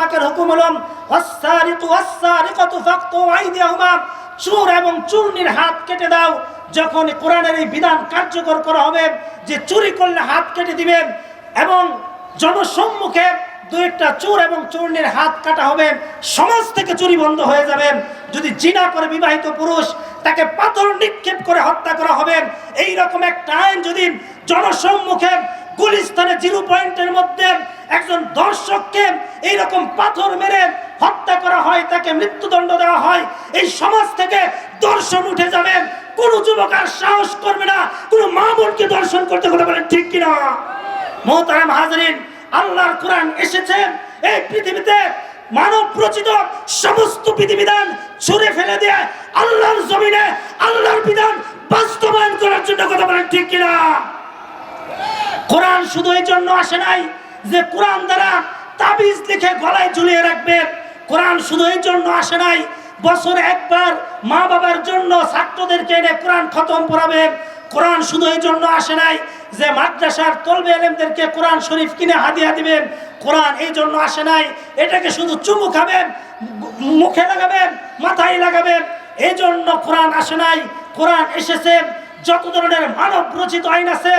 পাকের হুকুম হলো ওয়াস-সারিকু ওয়াস-সারিকাতু ফাকতু আইদিয়াহুমা, চোর এবং চুরনির হাত কেটে দাও। যখন কোরআনের এই বিধান কার্যকর করা হবে যে চুরি করলে হাত কেটে দিবেন এবং জনসম্মুখে দুইটা চোর এবং চুরনির হাত কাটা হবে, সমাজ থেকে চুরি বন্ধ হয়ে যাবে। যদি জিনা করে বিবাহিত পুরুষ, তাকে পাথর নিক্ষেপ করে হত্যা করা হবে। এই রকম একটা আইন যদি জনসম্মুখে গুলিস্তানে 0 পয়েন্টের মধ্যে একজন দর্শককে এইরকম পাথর মেরে হত্যা করা হয়, তাকে মৃত্যুদণ্ড দেওয়া হয়, এই সমাজ থেকে দর্শন উঠে যাবে। কোন যুবক আর সাহস করবে না কোন মা বোনকে দর্শন করতে। কথা বলেন ঠিক কিনা? মোহতারাম হাজরিন, আল্লাহর কোরআন এসেছে এই পৃথিবীতে মানব রচিত সমস্ত বিধিবিধান ছুঁড়ে ফেলে দিয়ে আল্লাহর জমিনে আল্লাহর বিধান বাস্তবায়ন করার জন্য। কথা বলেন ঠিক কিনা? কোরআন শুধু এই জন্য আসে নাই যে কোরআন দ্বারা তাবিজ লিখে গলায় ঝুলিয়ে রাখবে। কোরআন শুধু এই জন্য আসে নাই বছরে একবার মা বাবার জন্য ছাত্রদেরকে এনে কোরআন খতম পড়াবে। কোরআন শুধু এই জন্য আসে নাই যে মাদ্রাসার তলবে আলেমদেরকে কোরআন শরীফ কিনে হাদিয়া দিবেন। কোরআন এই জন্য আসে নাই এটাকে শুধু চুমু খাবেন, মুখে লাগাবেন, মাথায় লাগাবেন, এই জন্য কোরআন আসে নাই। কোরআন এসেছে যত ধরনের মানব রচিত আইন আছে,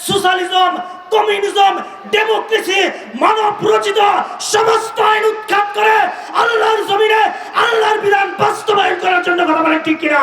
সোশ্যালিজম, কমিউনিজম, ডেমোক্রেসি, মানব রচিত সমস্ত আইন উৎখাত করে আল্লাহর জমিনে আল্লাহর বিধান বাস্তবায়ন করার জন্য। কথা বলেন ঠিক কিনা?